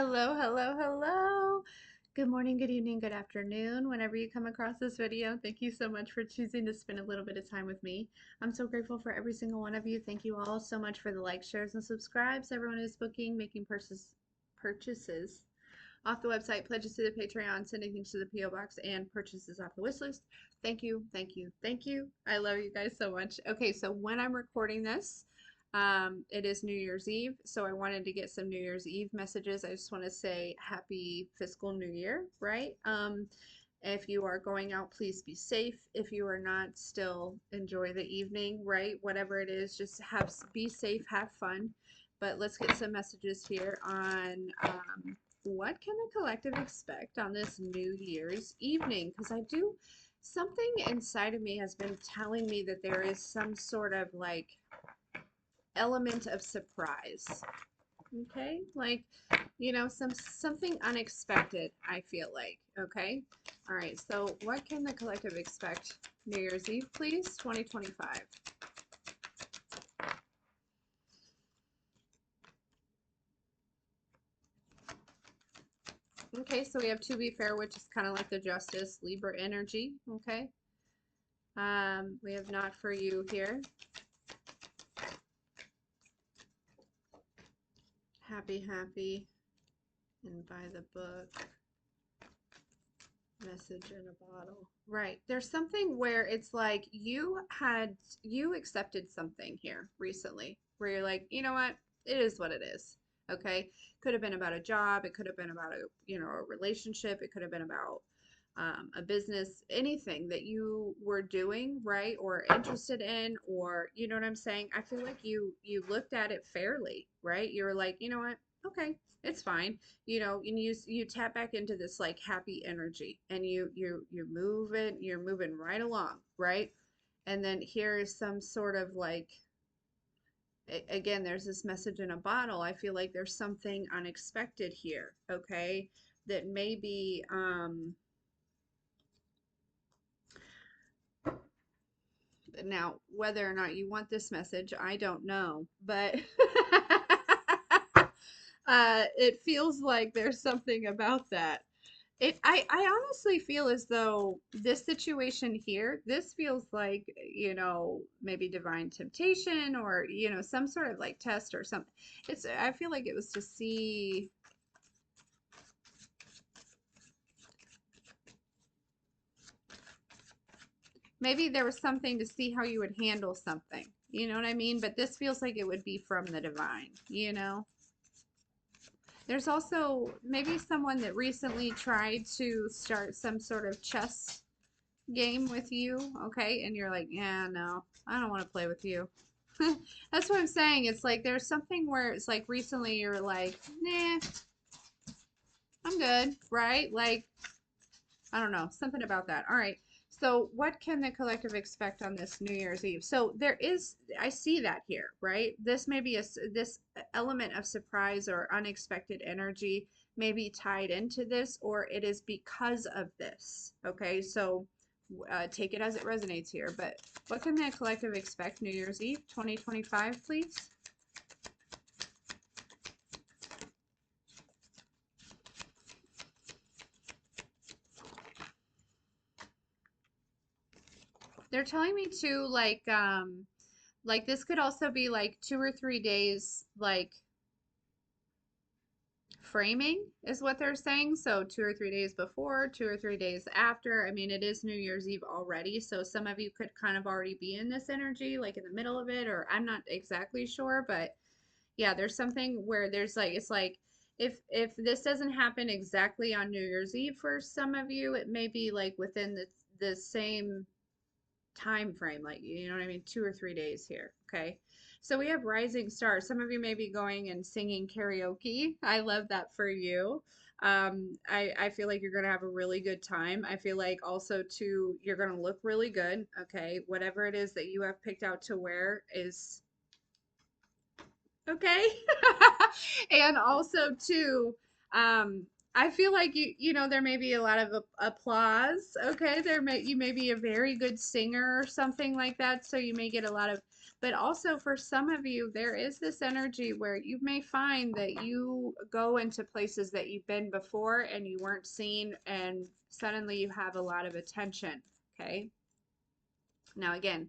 Hello, hello, hello. Good morning, good evening, good afternoon. Whenever you come across this video, thank you so much for choosing to spend a little bit of time with me. I'm so grateful for every single one of you. Thank you all so much for the likes, shares, and subscribes. Everyone who's booking, making purchases off the website, pledges to the Patreon, sending things to the PO box, and purchases off the wish list. Thank you, thank you, thank you. I love you guys so much. Okay, so when I'm recording this, it is New Year's Eve, so I wanted to get some New Year's Eve messages. I just want to say happy fiscal New Year, right? If you are going out, please be safe. If you are not, still enjoy the evening, right? Whatever it is, just be safe, have fun. But let's get some messages here on what can the collective expect on this New Year's evening? Because something inside of me has been telling me that there is some sort of like element of surprise. Okay, like something unexpected, I feel like. Okay, all right, so what can the collective expect New Year's Eve, please? 2025. Okay, so we have to be fair, which is kind of like the Justice Libra energy. Okay, we have not for you here. Happy, happy, and by the book. Message in a bottle. Right. There's something where it's like you accepted something here recently where you're like, you know what? It is what it is. Okay. Could have been about a job. It could have been about a relationship. It could have been about a business, anything that you were doing, right? Or interested in, or you know what I'm saying? I feel like you looked at it fairly, right? You were like, you know what? Okay, it's fine, and you tap back into this like happy energy, and you're moving right along, right? And then here is some sort of like, again, there's this message in a bottle. I feel like there's something unexpected here, okay, that maybe now whether or not you want this message, I don't know, but it feels like there's something about that. I honestly feel as though this situation here, this feels like, maybe divine temptation, or, some sort of like test or something. I feel like it was to see, maybe there was something to see how you would handle something. You know what I mean? But this feels like it would be from the divine. There's also maybe someone that recently tried to start some sort of chess game with you, okay? And you're like, yeah, no, I don't want to play with you. That's what I'm saying. It's like there's something where it's like recently you're like, nah, I'm good, right? Like, I don't know, something about that. All right. So, what can the collective expect on this New Year's Eve? So, I see that here, right? This may be this element of surprise or unexpected energy may be tied into this, or it is because of this. Okay. So, take it as it resonates here. But what can the collective expect New Year's Eve 2025, please? They're telling me to like this could also be like 2 or 3 days like framing is what they're saying. So 2 or 3 days before, 2 or 3 days after. I mean, it is New Year's Eve already, so some of you could kind of already be in this energy, like in the middle of it, or I'm not exactly sure, but yeah, there's something where there's like it's like if this doesn't happen exactly on New Year's Eve for some of you, it may be like within the same time frame, like you know what I mean, 2 or 3 days here. Okay. So we have rising stars. Some of you may be going and singing karaoke. I love that for you. I feel like you're gonna have a really good time. I feel like also too you're gonna look really good. Okay. Whatever it is that you have picked out to wear is okay. And also too, I feel like there may be a lot of applause. Okay, you may be a very good singer or something like that, so you may get a lot of But also for some of you, there is this energy where you may find that you go into places that you've been before and you weren't seen, and suddenly you have a lot of attention. Okay. Now, again,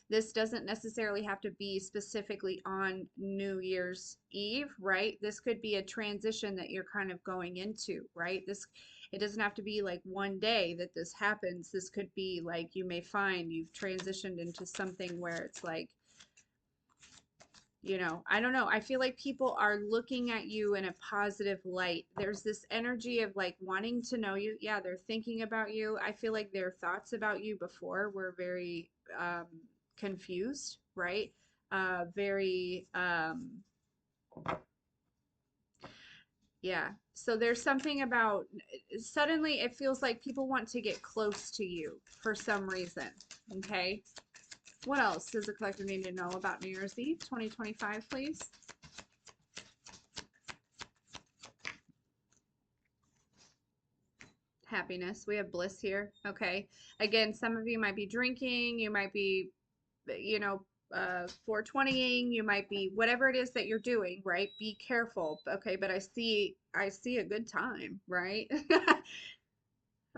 this doesn't necessarily have to be specifically on New Year's Eve, right? This could be a transition that you're kind of going into, right? It doesn't have to be like one day that this happens. This could be like you may find you've transitioned into something where it's like, I don't know. I feel like people are looking at you in a positive light. There's this energy of like wanting to know you. Yeah, they're thinking about you. I feel like their thoughts about you before were very confused, right? Very, yeah. So there's something about suddenly it feels like people want to get close to you for some reason. Okay. What else does the collective need to know about New Year's Eve 2025, please? Happiness. We have bliss here. Okay. Again, some of you might be drinking, you might be, you know, 420ing, you might be whatever it is that you're doing, right? Be careful. Okay, but I see a good time, right?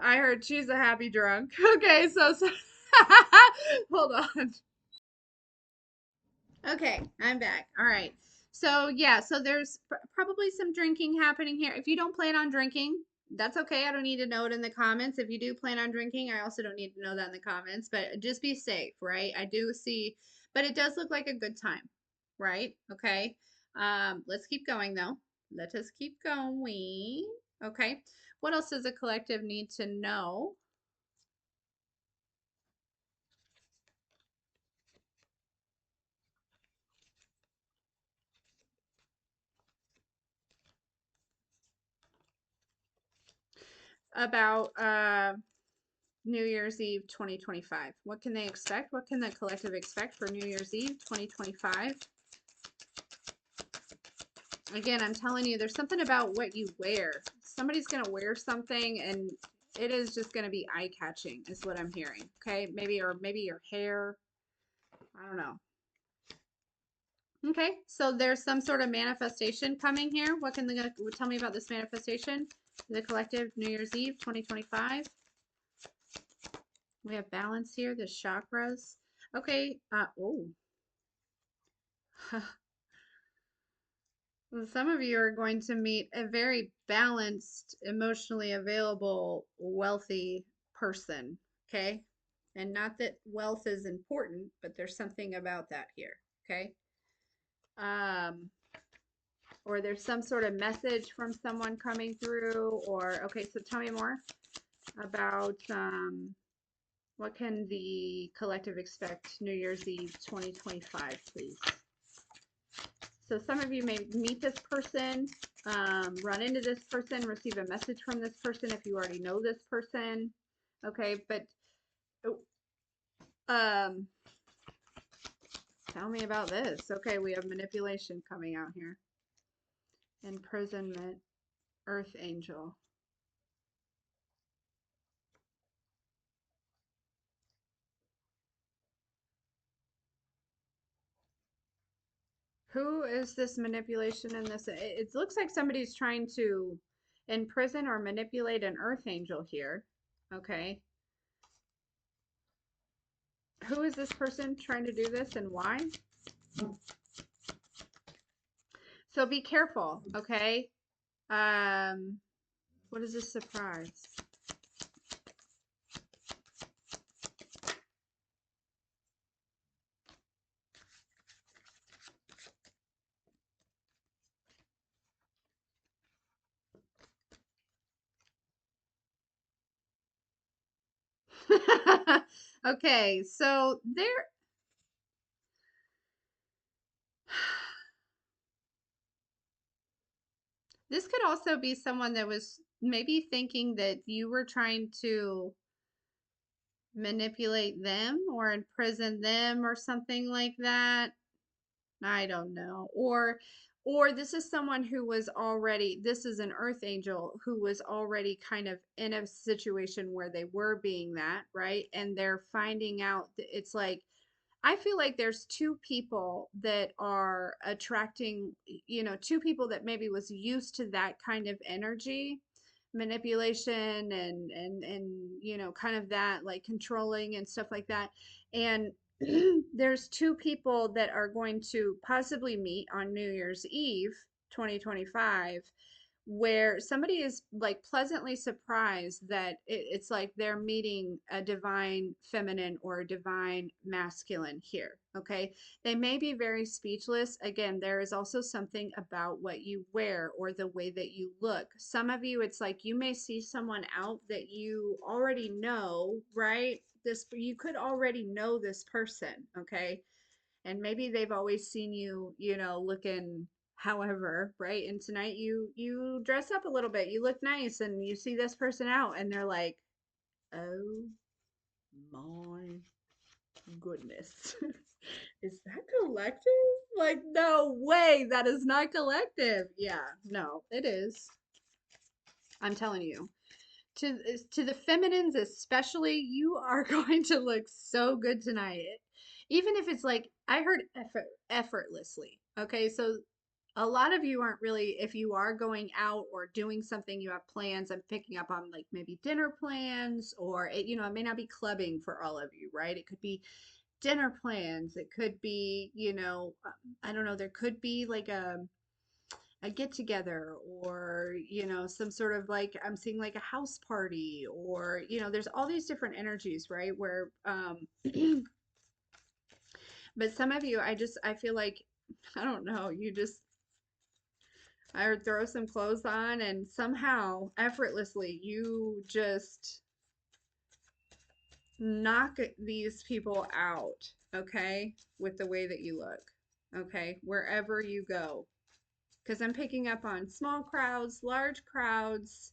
I heard she's a happy drunk. Okay, so hold on. Okay, I'm back. All right. So, yeah, so there's probably some drinking happening here. If you don't plan on drinking, that's okay. I don't need to know it in the comments. If you do plan on drinking, I also don't need to know that in the comments, but just be safe, right? I do see, but it does look like a good time, right? Okay. Let's keep going though. Let us keep going. Okay. What else does a collective need to know about New Year's Eve 2025? What can they expect? What can the collective expect for New Year's Eve 2025? Again, I'm telling you, there's something about what you wear. Somebody's going to wear something and it is just going to be eye-catching is what I'm hearing. Okay? Maybe your hair. I don't know. Okay, so there's some sort of manifestation coming here. What can the tell me about this manifestation? The collective New Year's Eve 2025. We have balance here, the chakras. Okay, oh. Some of you are going to meet a very balanced, emotionally available, wealthy person, okay? And not that wealth is important, but there's something about that here, okay? Um, or there's some sort of message from someone coming through, or, okay, so tell me more about what can the collective expect New Year's Eve 2025, please? So some of you may meet this person, run into this person, receive a message from this person if you already know this person. Okay, but um, tell me about this. Okay, we have manipulation coming out here. Imprisonment, Earth Angel. Who is this manipulation in this? It looks like somebody's trying to imprison or manipulate an Earth Angel here. Okay. Who is this person trying to do this and why? So be careful, okay? What is this surprise? Okay, so this could also be someone that was maybe thinking that you were trying to manipulate them or imprison them or something like that. I don't know. Or this is someone who was already, this is an earth angel who was already kind of in a situation where they were being that, right? And they're finding out that it's like I feel like there's two people that are attracting, two people that maybe was used to that kind of energy, manipulation and kind of that like controlling and stuff like that. And there's two people that are going to possibly meet on New Year's Eve 2025 where somebody is like pleasantly surprised that it's like they're meeting a divine feminine or a divine masculine here. Okay. They may be very speechless. Again, there is also something about what you wear or the way that you look. Some of you, it's like you may see someone out that you already know, right? You could already know this person. Okay, and maybe they've always seen you, looking however, right? And tonight you dress up a little bit, you look nice, and you see this person out and they're like, oh my goodness. Is that collective? Like, no way, that is not collective. Yeah, no, it is. I'm telling you. To the feminines especially, you are going to look so good tonight. Even if it's like I heard effortlessly. Okay, so a lot of you aren't really, if you are going out or doing something, you have plans. I'm picking up on like maybe dinner plans, or it may not be clubbing for all of you, right? It could be dinner plans. It could be, I don't know, there could be like a get together, or some sort of like I'm seeing like a house party, or there's all these different energies, right? Where but some of you, I feel like I don't know, you just I would throw some clothes on and somehow effortlessly you just knock these people out, okay, with the way that you look, okay, wherever you go, because I'm picking up on small crowds, large crowds,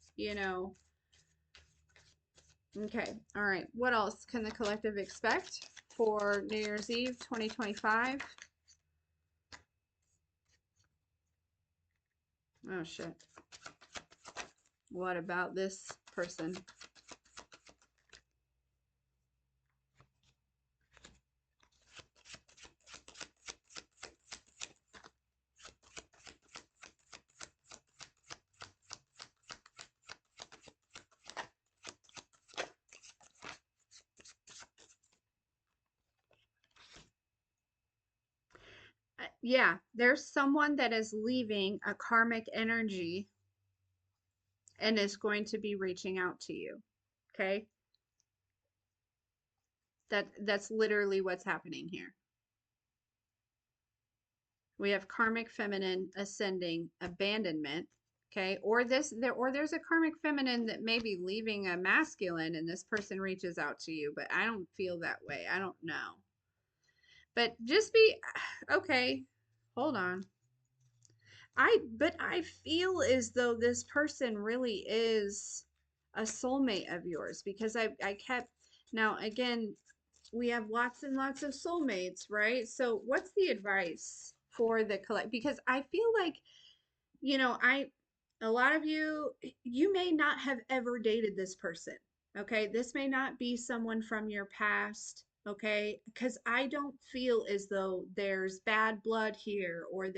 Okay, all right. What else can the collective expect for New Year's Eve 2025? Oh shit. What about this person? Yeah, there's someone that is leaving a karmic energy and is going to be reaching out to you. Okay? That's literally what's happening here. We have karmic feminine ascending abandonment, okay? Or there's a karmic feminine that may be leaving a masculine and this person reaches out to you, but I don't feel that way. I don't know. But just be okay. Hold on. But I feel as though this person really is a soulmate of yours, because I kept, now again, we have lots and lots of soulmates, right? So what's the advice for the collect? Because I feel like, a lot of you may not have ever dated this person. Okay. This may not be someone from your past. Okay. Because I don't feel as though there's bad blood here, or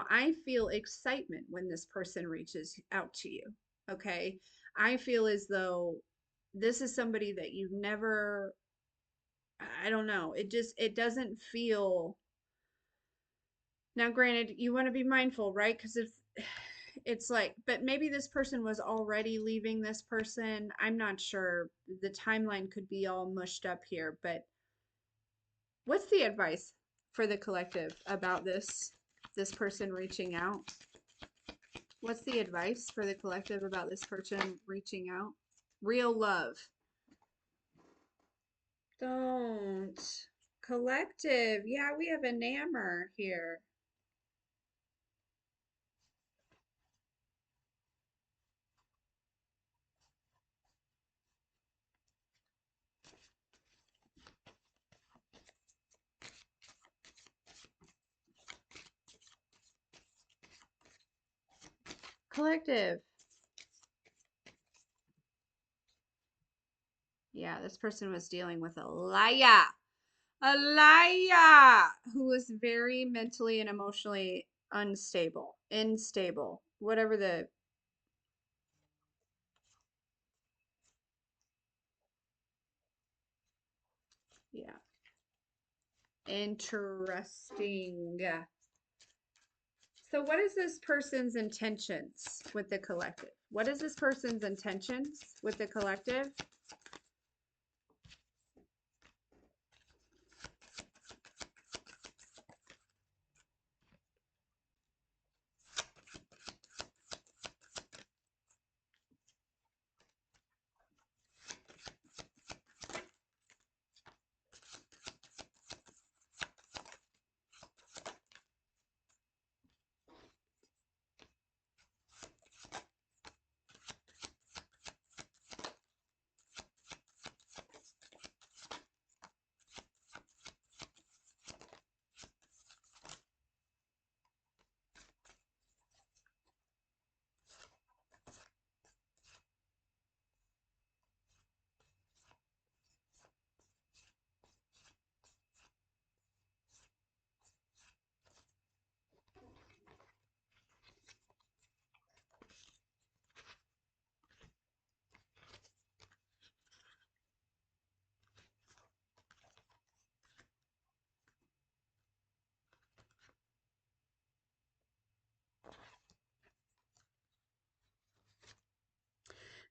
I feel excitement when this person reaches out to you. Okay. I feel as though this is somebody that you've never, I don't know. It doesn't feel. Now, granted, you want to be mindful, right? Because if it's like, but maybe this person was already leaving this person. I'm not sure. The timeline could be all mushed up here, but what's the advice for the collective about this person reaching out? What's the advice for the collective about this person reaching out? Real love. Don't. Collective. Yeah, we have enamor here. Collective. Yeah, this person was dealing with a liar. Alaya, who is very mentally and emotionally unstable, whatever the, yeah, interesting. So what is this person's intentions with the collective? What is this person's intentions with the collective?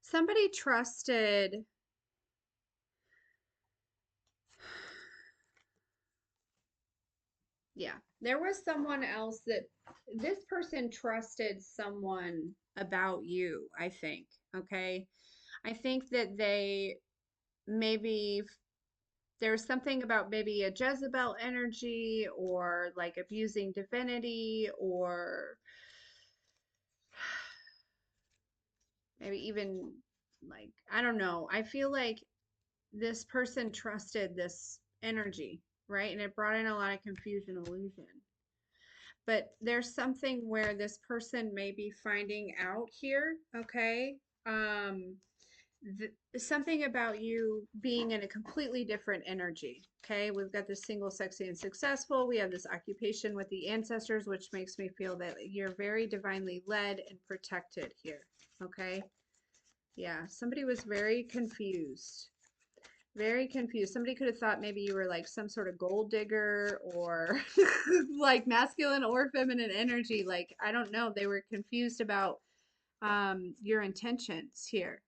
Somebody trusted, yeah, there was someone else that this person trusted someone about you, I think. Okay. I think that they maybe there's something about maybe a Jezebel energy or like abusing divinity or maybe even like, I don't know. I feel like this person trusted this energy, right? And it brought in a lot of confusion, illusion. But there's something where this person may be finding out here, okay? Um, Something about you being in a completely different energy. Okay, we've got this single, sexy, and successful. We have this occupation with the ancestors, which makes me feel that you're very divinely led and protected here. Okay, yeah, somebody was very confused. Very confused. Somebody could have thought maybe you were like some sort of gold digger or like masculine or feminine energy. Like, I don't know. They were confused about your intentions here.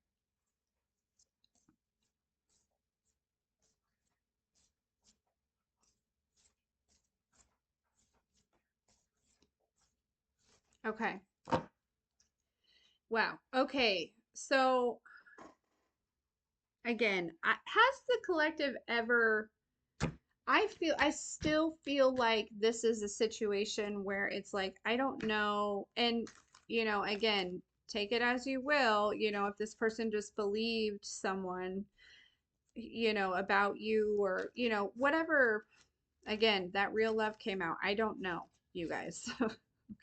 Okay. Wow. Okay. So again, has the collective ever, I still feel like this is a situation where it's like, I don't know. And, again, take it as you will, if this person just believed someone, about you or, whatever, again, that real love came out. I don't know, you guys.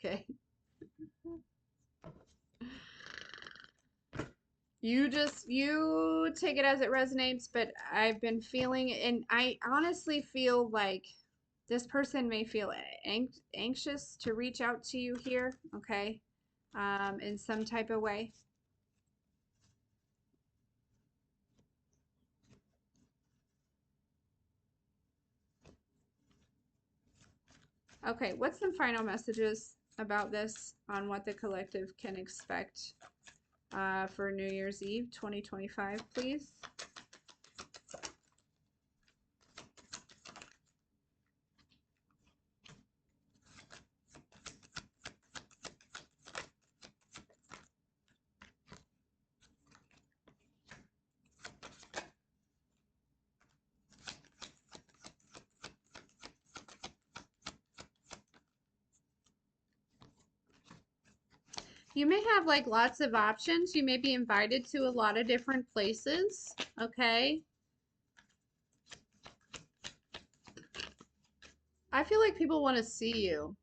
Okay. You take it as it resonates, but I've been feeling, and I honestly feel like this person may feel anxious to reach out to you here, okay, in some type of way. Okay, what's some final messages about this on what the collective can expect for New Year's Eve 2025, please? You may have like lots of options. You may be invited to a lot of different places, okay? I feel like people want to see you.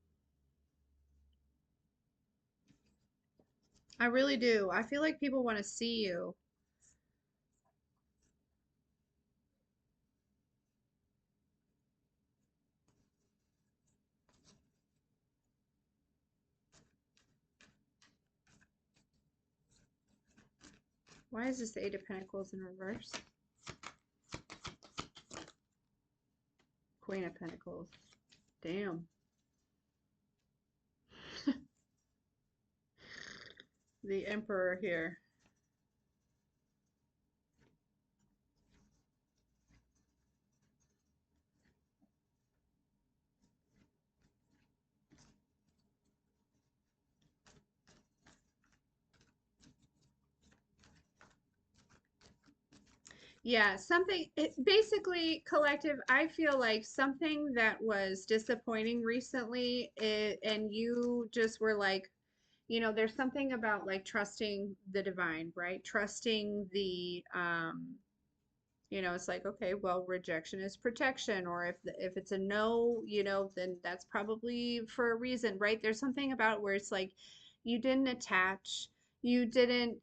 I really do. I feel like people want to see you. Why is this the Eight of Pentacles in reverse? Queen of Pentacles. Damn. The Emperor here. Yeah, something, basically, collective, I feel like something that was disappointing recently, and you just were like, there's something about like trusting the divine, right? Trusting it's like, okay, well, rejection is protection, or if it's a no, then that's probably for a reason, right? There's something about where it's like you didn't attach, you didn't,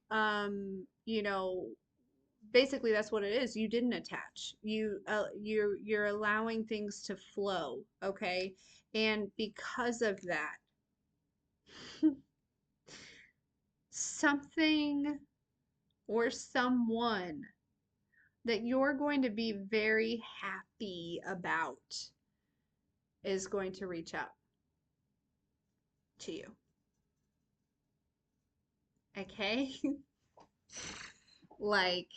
basically that's what it is. You didn't attach. You're allowing things to flow, okay? And because of that, something or someone that you're going to be very happy about is going to reach out to you. Okay? Like,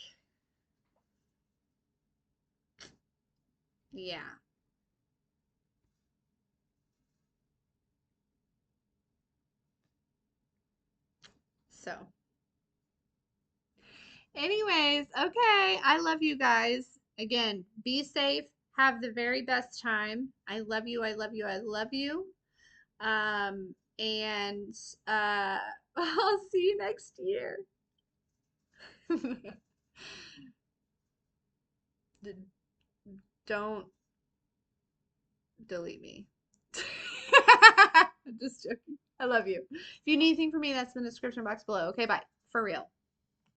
yeah. So, anyways, okay. I love you guys. Again, be safe. Have the very best time. I love you. I love you. I love you. And I'll see you next year. Don't delete me. I'm just joking. I love you. If you need anything from me, that's in the description box below. Okay, bye. For real.